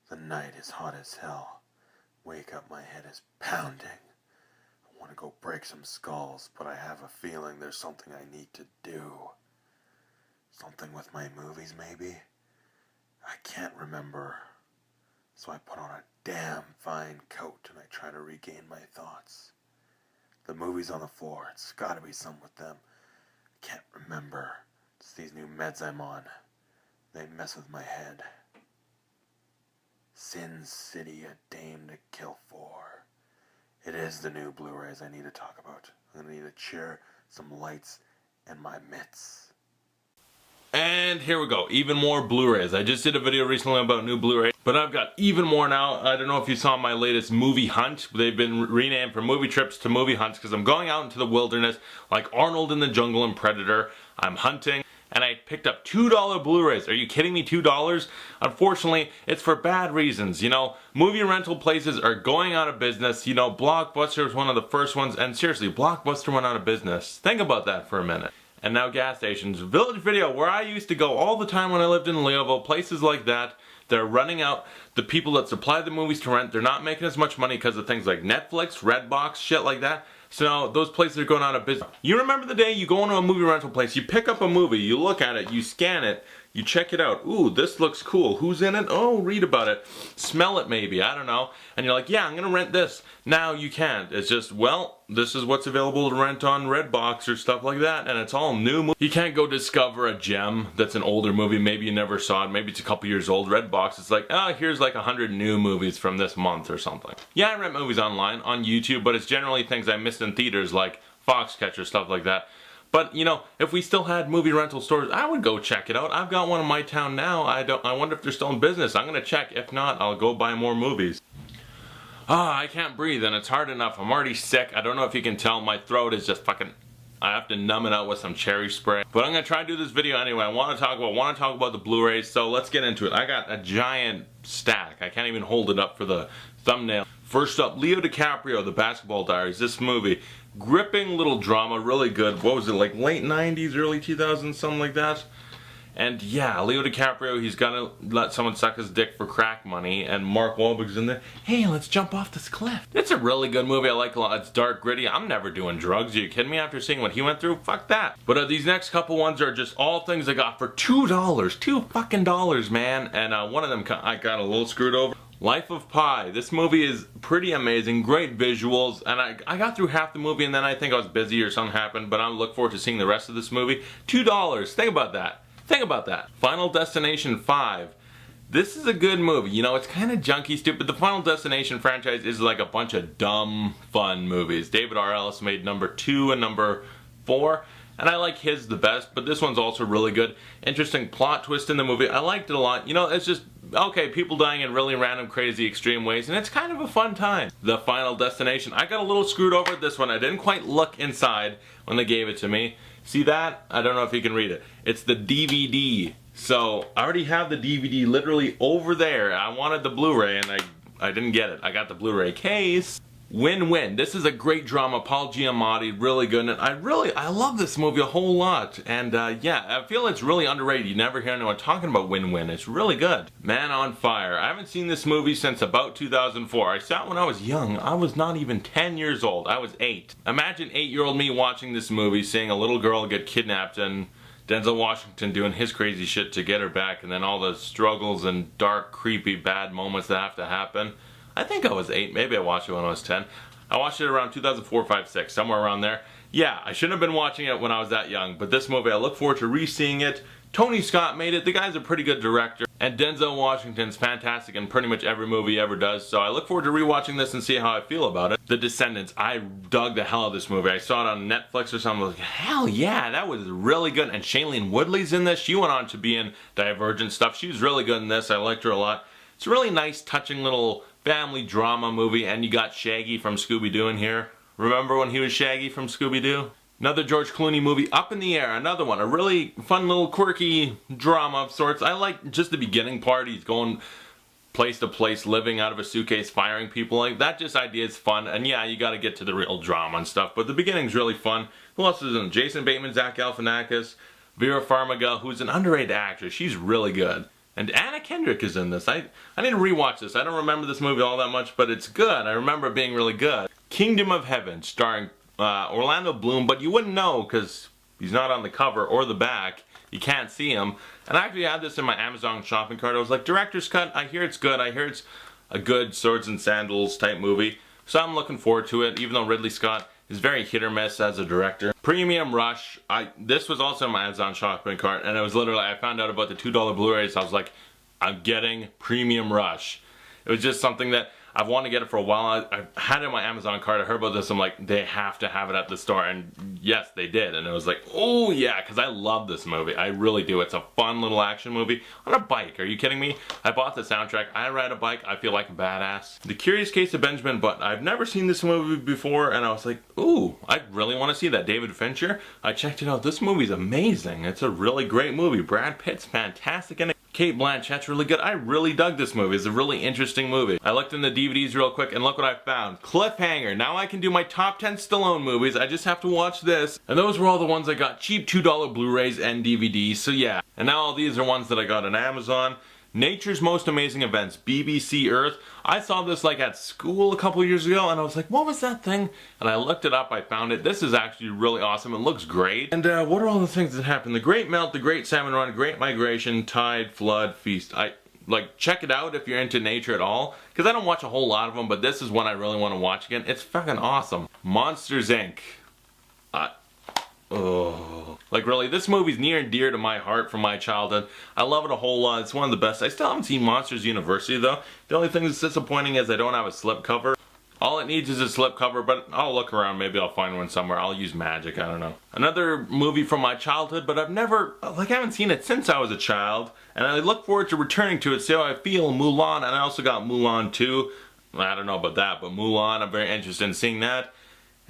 The night is hot as hell. Wake up, my head is pounding. I want to go break some skulls, but I have a feeling there's something I need to do. Something with my movies, maybe? I can't remember. So I put on a damn fine coat and I try to regain my thoughts. The movie's on the floor. It's gotta be some with them. I can't remember. It's these new meds I'm on. They mess with my head. Sin City, a dame to kill for. It is the new Blu-rays I need to talk about. I'm gonna need a chair, some lights, and my mitts. And here we go, even more Blu-rays. I just did a video recently about new Blu-ray, but I've got even more now. I don't know if you saw my latest movie hunt. They've been renamed from movie trips to movie hunts because I'm going out into the wilderness like Arnold in the Jungle and Predator. I'm hunting, and I picked up $2 Blu-rays. Are you kidding me, $2? Unfortunately, it's for bad reasons. You know, movie rental places are going out of business. You know, Blockbuster was one of the first ones, and seriously, Blockbuster went out of business. Think about that for a minute. And now gas stations. Village Video, where I used to go all the time when I lived in Leoville, places like that, they're running out. The people that supply the movies to rent, they're not making as much money because of things like Netflix, Redbox, shit like that. So now those places are going out of business. You remember the day you go into a movie rental place, you pick up a movie, you look at it, you scan it, you check it out. Ooh, this looks cool. Who's in it? Oh, read about it. Smell it maybe, I don't know. And you're like, yeah, I'm gonna rent this. Now you can't. It's just, well, this is what's available to rent on Redbox or stuff like that, and it's all new. You can't go discover a gem that's an older movie, maybe you never saw it, maybe it's a couple years old. Redbox, it's like, oh, here's like 100 new movies from this month or something. Yeah, I rent movies online, on YouTube, but it's generally things I missed in theaters like Foxcatcher, stuff like that. But, you know, if we still had movie rental stores, I would go check it out. I've got one in my town now. I wonder if they're still in business. I'm gonna check. If not, I'll go buy more movies. I can't breathe and it's hard enough. I'm already sick. I don't know if you can tell. My throat is just fucking... I have to numb it out with some cherry spray. But I'm gonna try to do this video anyway. I want to talk about the Blu-rays, so let's get into it. I got a giant stack. I can't even hold it up for the thumbnail. First up, Leo DiCaprio, The Basketball Diaries. This movie, gripping little drama, really good. What was it, like late 90s, early 2000s, something like that? And yeah, Leo DiCaprio, he's gonna let someone suck his dick for crack money, and Mark Wahlberg's in there. Hey, let's jump off this cliff. It's a really good movie. I like it a lot. It's dark, gritty. I'm never doing drugs. Are you kidding me? After seeing what he went through, fuck that. But these next couple ones are just all things I got for $2. $2 fucking dollars, man. And one of them I got a little screwed over. Life of Pi. This movie is pretty amazing, great visuals, and I got through half the movie and then I think I was busy or something happened, but I look forward to seeing the rest of this movie. $2. Think about that. Think about that. Final Destination 5. This is a good movie. You know, it's kind of junky, stupid. The Final Destination franchise is like a bunch of dumb, fun movies. David R. Ellis made number 2 and number 4. And I like his the best, but this one's also really good. Interesting plot twist in the movie. I liked it a lot. You know, it's just, okay, people dying in really random, crazy, extreme ways, and it's kind of a fun time. The Final Destination. I got a little screwed over at this one. I didn't quite look inside when they gave it to me. See that? I don't know if you can read it. It's the DVD. So, I already have the DVD literally over there. I wanted the Blu-ray, and I didn't get it. I got the Blu-ray case. Win-Win. This is a great drama. Paul Giamatti, really good. And I love this movie a whole lot. And yeah, I feel it's really underrated. You never hear anyone talking about Win-Win. It's really good. Man on Fire. I haven't seen this movie since about 2004. I saw it when I was young. I was not even 10 years old. I was 8. Imagine 8-year-old me watching this movie, seeing a little girl get kidnapped and Denzel Washington doing his crazy shit to get her back, and then all the struggles and dark, creepy, bad moments that have to happen. I think I was 8, maybe I watched it when I was 10. I watched it around 2004, 5, 6, somewhere around there. Yeah, I shouldn't have been watching it when I was that young, but this movie, I look forward to re-seeing it. Tony Scott made it. The guy's a pretty good director. And Denzel Washington's fantastic in pretty much every movie he ever does, so I look forward to rewatching this and see how I feel about it. The Descendants. I dug the hell out of this movie. I saw it on Netflix or something. I was like, hell yeah, that was really good. And Shailene Woodley's in this. She went on to be in Divergent stuff. She was really good in this. I liked her a lot. It's a really nice, touching little family drama movie, and you got Shaggy from Scooby-Doo in here. Remember when he was Shaggy from Scooby-Doo? Another George Clooney movie, Up in the Air, another one. A really fun little quirky drama of sorts. I like just the beginning part. He's going place to place, living out of a suitcase, firing people. Like that just idea is fun. And yeah, you gotta get to the real drama and stuff, but the beginning's really fun. Who else is in it? Jason Bateman, Zach Galifianakis, Vera Farmiga, who's an underrated actress. She's really good. And Anna Kendrick is in this. I need to rewatch this. I don't remember this movie all that much, but it's good. I remember it being really good. Kingdom of Heaven, starring Orlando Bloom, but you wouldn't know because he's not on the cover or the back. You can't see him. And I actually had this in my Amazon shopping cart. I was like, director's cut, I hear it's good. I hear it's a good swords and sandals type movie. So I'm looking forward to it, even though Ridley Scott is very hit or miss as a director. Premium Rush, this was also in my Amazon shopping cart, and it was literally, I found out about the $2 Blu-rays, I was like, I'm getting Premium Rush. It was just something that I've wanted to get it for a while. I had it in my Amazon cart. I heard about this. I'm like, they have to have it at the store. And yes, they did. And it was like, oh yeah, because I love this movie. I really do. It's a fun little action movie on a bike. Are you kidding me? I bought the soundtrack. I ride a bike. I feel like a badass. The Curious Case of Benjamin Button. I've never seen this movie before. And I was like, ooh, I really want to see that. David Fincher. I checked it out. This movie's amazing. It's a really great movie. Brad Pitt's fantastic in it. Kate Blanchett's really good. I really dug this movie. It's a really interesting movie. I looked in the DVDs real quick and look what I found. Cliffhanger. Now I can do my top 10 Stallone movies. I just have to watch this. And those were all the ones I got. Cheap $2 Blu-rays and DVDs. So yeah. And now all these are ones that I got on Amazon. Nature's Most Amazing Events, BBC Earth. I saw this like at school a couple years ago and I was like, what was that thing? And I looked it up, I found it. This is actually really awesome. It looks great. And what are all the things that happen? The Great Melt, the Great Salmon Run, Great Migration, Tide, Flood, Feast. Check it out if you're into nature at all. Because I don't watch a whole lot of them, but this is one I really want to watch again. It's fucking awesome. Monsters, Inc. Oh, like really, this movie's near and dear to my heart from my childhood. I love it a whole lot. It's one of the best. I still haven't seen Monsters University though. The only thing that's disappointing is I don't have a slipcover. All it needs is a slipcover, but I'll look around. Maybe I'll find one somewhere. I'll use magic. I don't know. Another movie from my childhood, but I haven't seen it since I was a child, and I look forward to returning to it. See how I feel. Mulan, and I also got Mulan 2. I don't know about that, but Mulan, I'm very interested in seeing that.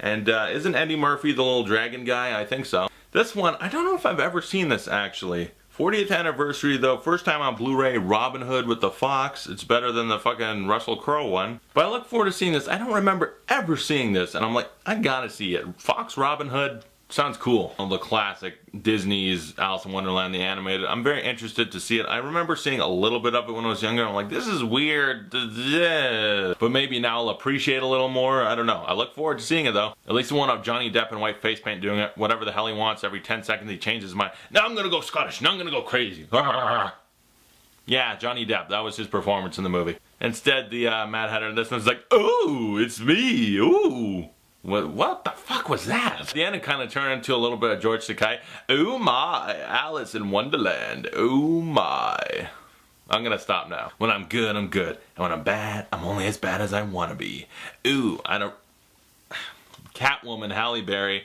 And isn't Eddie Murphy the little dragon guy? I think so. This one, I don't know if I've ever seen this actually. 40th anniversary though, first time on Blu-ray, Robin Hood with the Fox. It's better than the fucking Russell Crowe one. But I look forward to seeing this. I don't remember ever seeing this, and I'm like, I gotta see it. Fox Robin Hood sounds cool. The classic Disney's Alice in Wonderland, the animated. I'm very interested to see it. I remember seeing a little bit of it when I was younger. I'm like, this is weird. But maybe now I'll appreciate it a little more. I don't know. I look forward to seeing it though. At least the one of Johnny Depp in white face paint doing it. Whatever the hell he wants. Every 10 seconds he changes his mind. Now I'm gonna go Scottish. Now I'm gonna go crazy. Yeah, Johnny Depp. That was his performance in the movie. Instead, the Mad Hatter in this one's like, ooh, it's me. Ooh. What the fuck was that? At the end it kind of turned into a little bit of George Takei. Oh my, Alice in Wonderland. Oh my. I'm gonna stop now. When I'm good, I'm good. And when I'm bad, I'm only as bad as I want to be. Ooh, I don't... Catwoman, Halle Berry.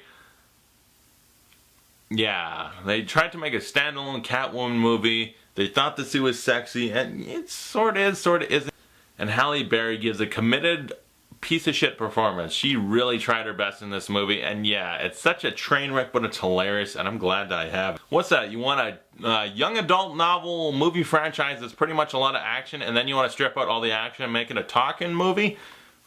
Yeah, they tried to make a standalone Catwoman movie. They thought the suit was sexy, and it sort of is, sort of isn't. And Halle Berry gives a committed piece of shit performance. She really tried her best in this movie, and yeah, it's such a train wreck, but it's hilarious, and I'm glad that I have it. What's that? You want a young adult novel movie franchise that's pretty much a lot of action, and then you want to strip out all the action and make it a talking movie?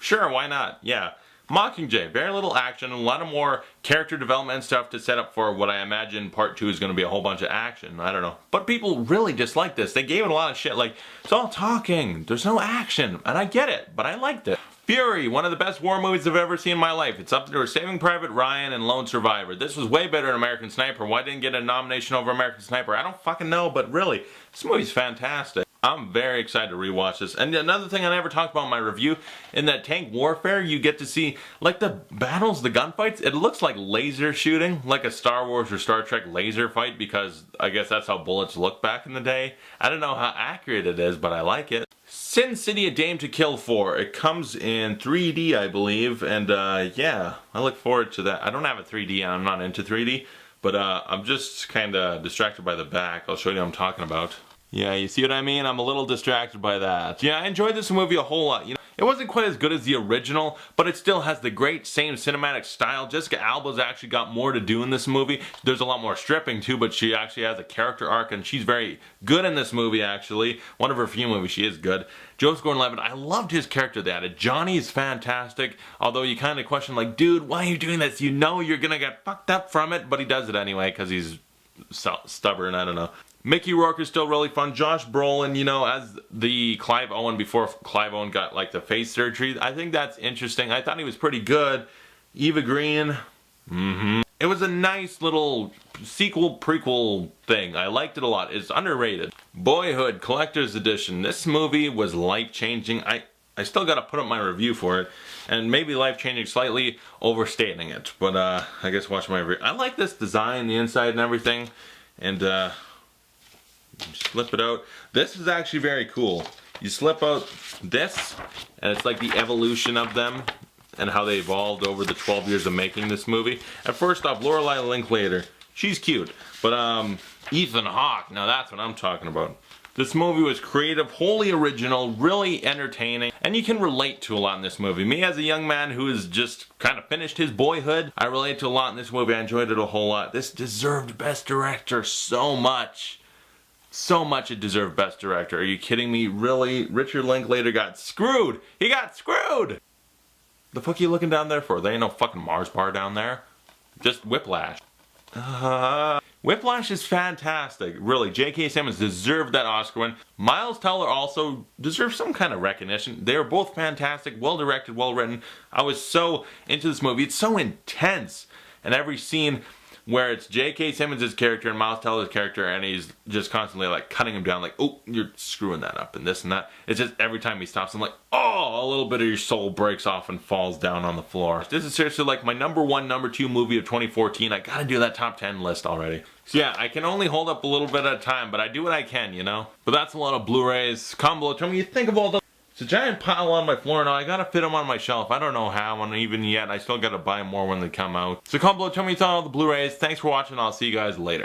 Sure, why not? Yeah. Mockingjay, very little action, a lot of more character development and stuff to set up for what I imagine part 2 is going to be a whole bunch of action. I don't know. But people really dislike this. They gave it a lot of shit, like, it's all talking, there's no action, and I get it, but I liked it. Fury, one of the best war movies I've ever seen in my life. It's up there with Saving Private Ryan and Lone Survivor. This was way better than American Sniper. Why didn't it get a nomination over American Sniper? I don't fucking know, but really, this movie's fantastic. I'm very excited to rewatch this. And another thing I never talked about in my review, in that tank warfare, you get to see, like the battles, the gunfights, it looks like laser shooting, like a Star Wars or Star Trek laser fight, because I guess that's how bullets look back in the day. I don't know how accurate it is, but I like it. Sin City: A Dame to Kill For. It comes in 3D, I believe, and yeah, I look forward to that. I don't have a 3D, and I'm not into 3D, but I'm just kind of distracted by the back. I'll show you what I'm talking about. Yeah, you see what I mean? I'm a little distracted by that. Yeah, I enjoyed this movie a whole lot. You know, it wasn't quite as good as the original, but it still has the great same cinematic style. Jessica Alba's actually got more to do in this movie. There's a lot more stripping too, but she actually has a character arc, and she's very good in this movie, actually. One of her few movies, she is good. Joseph Gordon-Levitt, I loved his character they added. Johnny's fantastic, although you kind of question, like, dude, why are you doing this? You know you're gonna get fucked up from it, but he does it anyway, because he's stubborn, I don't know. Mickey Rourke is still really fun. Josh Brolin, you know, as the Clive Owen before Clive Owen got like the face surgery. I think that's interesting. I thought he was pretty good. Eva Green, It was a nice little sequel prequel thing. I liked it a lot. It's underrated. Boyhood Collector's Edition. This movie was life-changing. I still gotta put up my review for it, and maybe life-changing, slightly overstating it, but I guess watch my review. I like this design, the inside and everything, and slip it out. This is actually very cool. You slip out this, and it's like the evolution of them and how they evolved over the 12 years of making this movie. And first off, Lorelei Linklater, she's cute, but Ethan Hawke, now that's what I'm talking about. This movie was creative, wholly original, really entertaining, and you can relate to a lot in this movie. Me as a young man who has just kind of finished his Boyhood, I relate to a lot in this movie. I enjoyed it a whole lot. This deserved Best Director so much. So much it deserved Best Director. Are you kidding me? Really? Richard Linklater got screwed! He got screwed! The fuck are you looking down there for? There ain't no fucking Mars bar down there. Just Whiplash. Whiplash is fantastic. Really, J.K. Simmons deserved that Oscar win. Miles Teller also deserves some kind of recognition. They were both fantastic, well directed, well written. I was so into this movie. It's so intense. And every scene where it's J.K. Simmons' character and Miles Teller's character, and he's just constantly like cutting him down, like, oh, you're screwing that up and this and that. It's just every time he stops, I'm like, oh, a little bit of your soul breaks off and falls down on the floor. This is seriously like my number 1, number 2 movie of 2014. I gotta do that top 10 list already. So yeah, I can only hold up a little bit at a time, but I do what I can, you know? But that's a lot of Blu-rays. Comment below, tell me you think of all the... It's a giant pile on my floor now. I gotta fit them on my shelf. I don't know how, and even yet, I still gotta buy more when they come out. So comment below, tell me you thought of all the Blu-rays. Thanks for watching. I'll see you guys later.